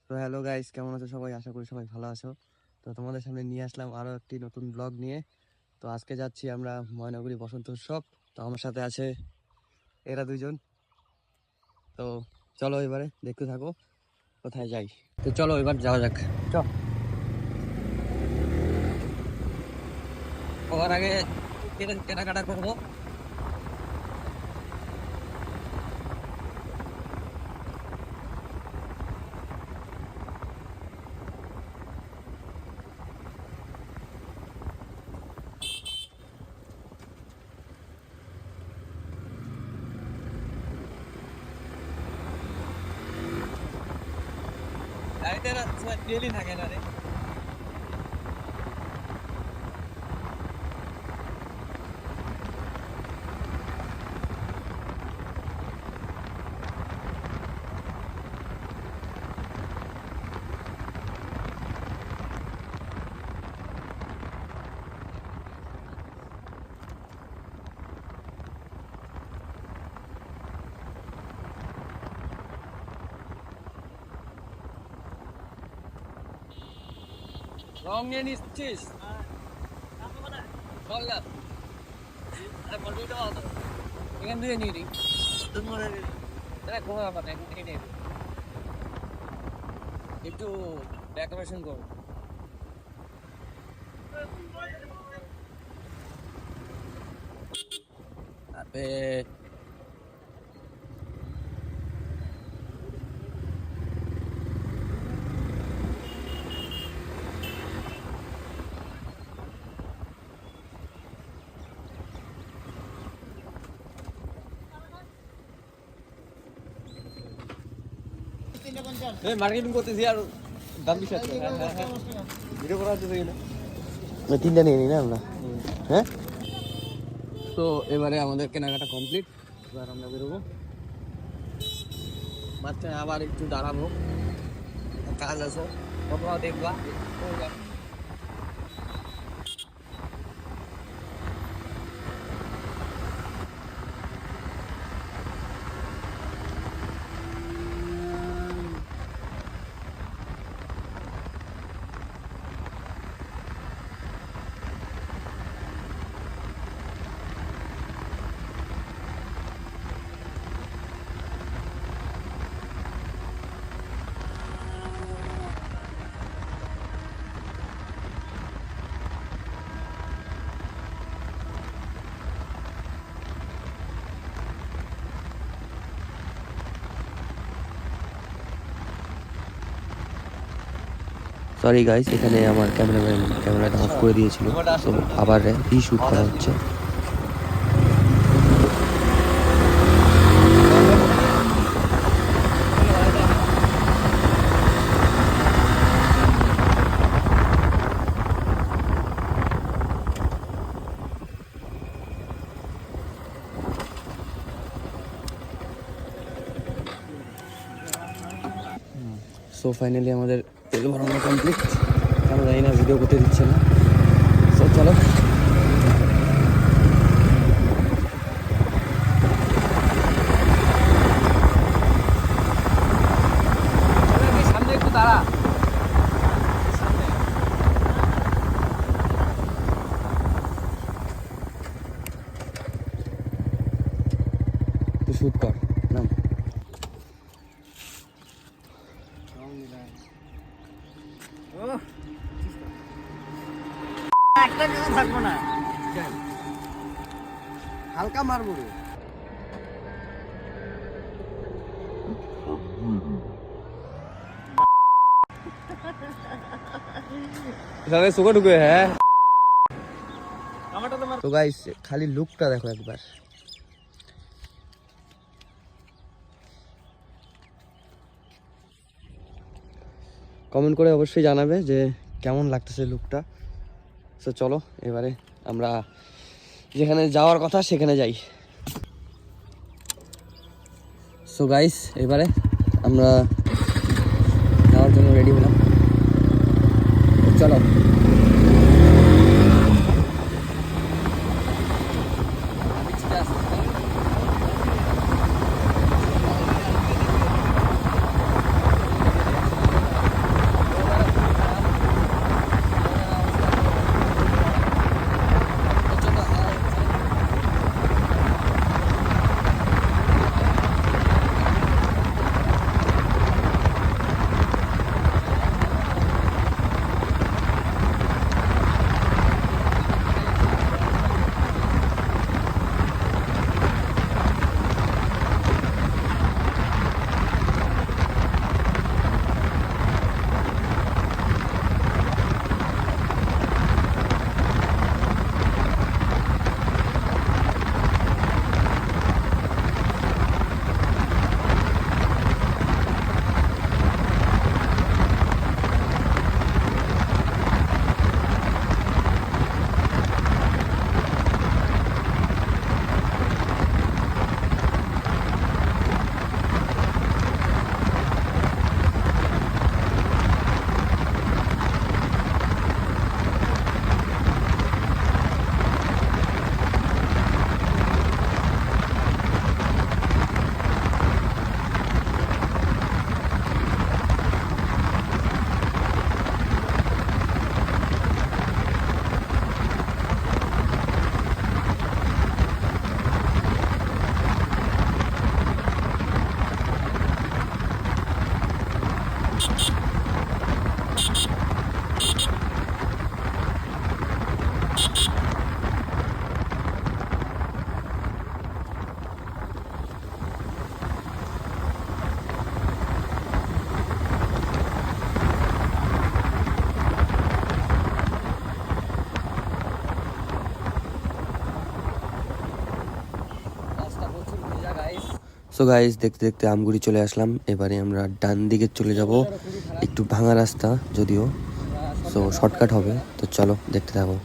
তো hello guys, কেমন আছো সবাই? আশা করি সবাই ভালো আছো। তো তোমাদের সামনে নিয়ে আসলাম আরো একটি নতুন ব্লগ নিয়ে। তো আজকে যাচ্ছি আমরা ময়নাগুড়ি বসন্ত উৎসব। তো আমার সাথে আছে এরা দুইজন। তো চলো এবারে দেখতে থাকো কোথায় যাই। তো চলো এবার যাওয়া যাক। চল ওর আগে কেনাকাটা করবো। গাড়িতে তেলই থাকে না রে। রং নিয়ে নিচ্ছিস? চল না, এখান থেকে নিয়ে নিই। কোনো ব্যাপার না, এখান থেকে নিয়ে নিই। একটু ডেকোরেশন করবো। তারপরে মার্কেটিং করতেছি আর দাম বেশি আছে। ভিডিও করা হচ্ছে না, তিনটা নিয়ে নিই না আমরা। হ্যাঁ, তো এবারে আমাদের কেনাকাটা কমপ্লিট। এবার আমরা বেরোবো। মাঝখানে আবার একটু দাঁড়াবো, কাজ আছে, তোমরাও দেখবা। সরি গাইস, এখানে আমার ক্যামেরাটা অফ করে দিয়েছিল, তো আবার রিশুট করা হচ্ছে। সো ফাইনালি আমাদের তেল ভরানো কমপ্লিট। কেন জানি না ভিডিও করতে দিচ্ছে না। সো চলো। সামনে একটু দাঁড়া। তুই শুট কর না। একটা কিছু থাকবো না, হালকা মারবো। সুগো ঢুকে। হ্যাঁ, তো গাইস খালি লুকটা দেখো একবার। কমেন্ট করে অবশ্যই জানাবে যে কেমন লাগতেছে লুকটা। সো চলো এবারে আমরা যেখানে যাওয়ার কথা সেখানে যাই। সো গাইস এবারে আমরা যাওয়ার জন্য রেডি হলাম। চলো। সো গাইস, দেখতে দেখতে আমগুড়ি চলে আসলাম। এবারে আমরা ডান দিকে চলে যাব, একটু ভাঙা রাস্তা যদিও, সো শর্টকাট হবে। তো চলো দেখতে থাকো।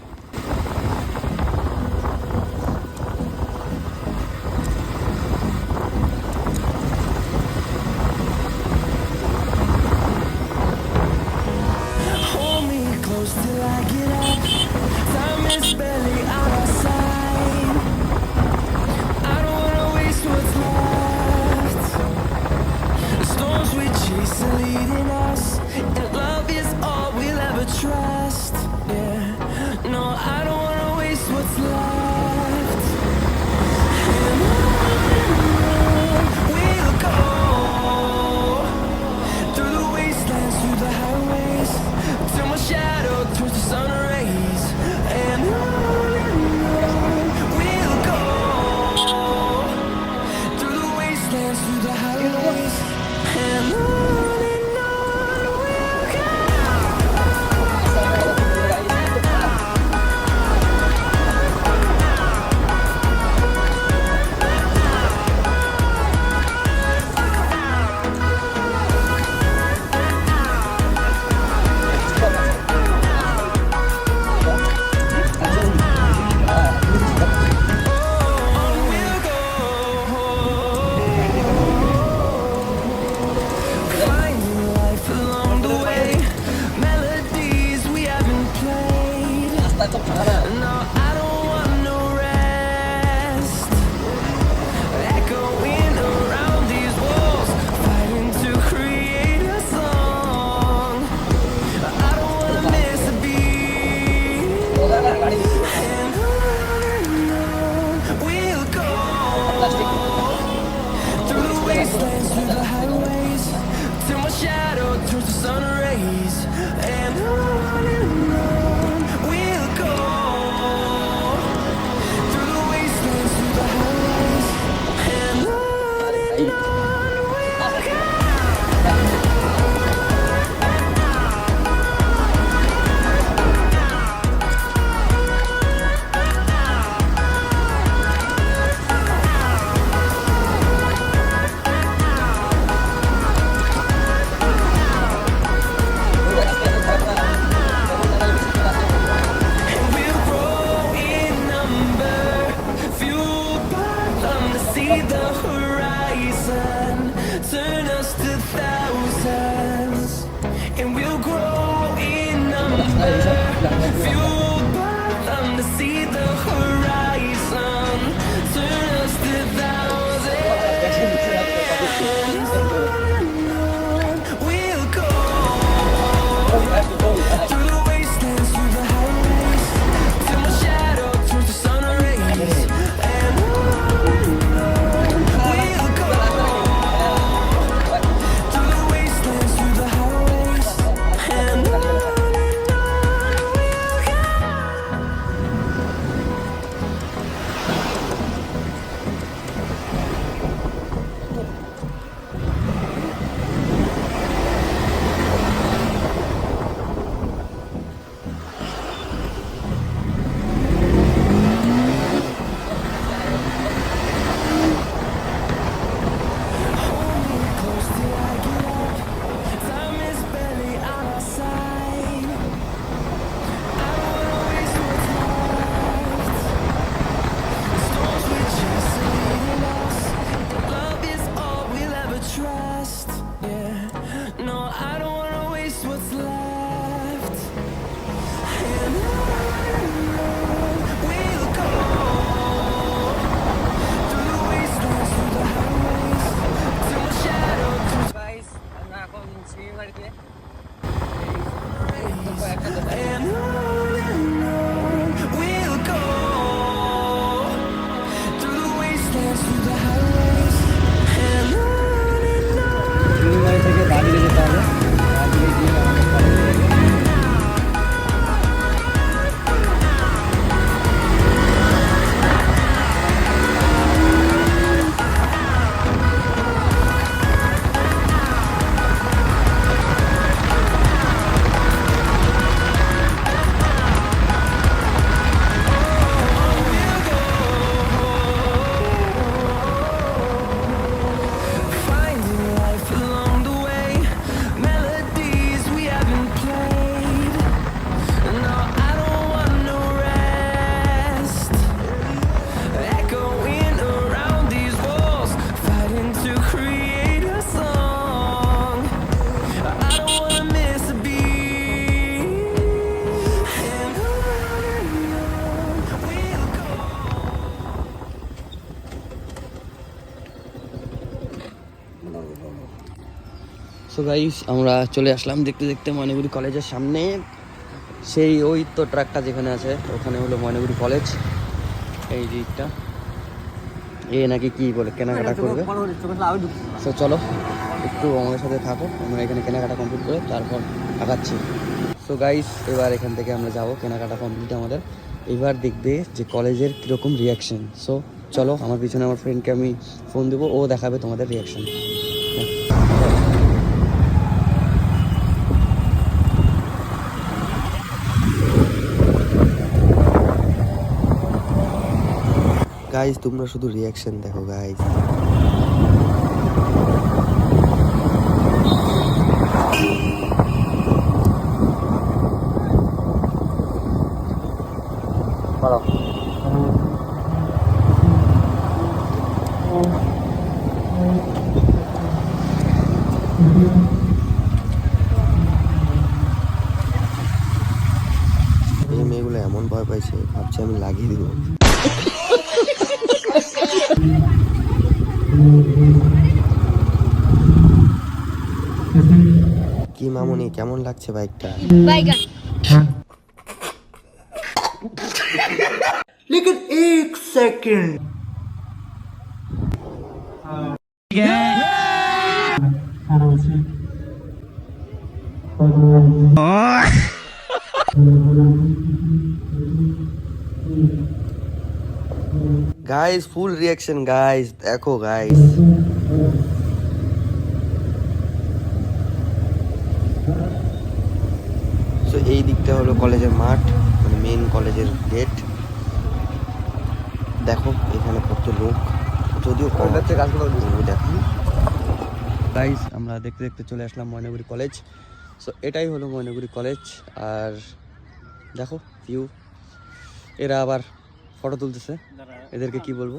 থেকে বাদিকে যেতে হবে। গাইস আমরা চলে আসলাম দেখতে দেখতে ময়নাগুড়ি কলেজের সামনে। সেই ওই তো ট্রাকটা যেখানে আছে ওখানে হলো ময়নাগুড়ি কলেজ। এই দিকটা এ নাকি কি বলে কেনাকাটা করবে। তো চলো একটু আমাদের সাথে থাকো, আমরা এখানে কেনাকাটা কমপ্লিট করে তারপর আগাচ্ছি। সো গাইস এবার এখান থেকে আমরা যাব, কেনাকাটা কমপ্লিট আমাদের। এবার দেখবে যে কলেজের কীরকম রিয়াকশন। সো চলো, আমার পিছনে আমার ফ্রেন্ডকে আমি ফোন দেবো, ও দেখাবে তোমাদের রিয়াকশন। গাইস তোমরা শুধু রিয়াকশন দেখো গাইস। এই মেয়েগুলো এমন ভয় পাইছে, ভাবছে আমি লাগিয়ে দিব। কি মামুনি, কেমন লাগছে বাইকটা? लेकिन एक सेकंड গাইস ফুল রিয়াকশন গাইস, দেখো গাইস। তো এই দিকটা হলো কলেজের মাঠ, মানে মেন কলেজের গেট। দেখো এখানে কত লোক, যদিও কম আছে গাছগুলো দেখো। গাইস আমরা দেখতে দেখতে চলে আসলাম ময়নাগুড়ি কলেজ। সো এটাই হলো ময়নাগুড়ি কলেজ। আর দেখো ভিউ, এরা আবার ফটো তুলতেছে, এদেরকে কি বলবো।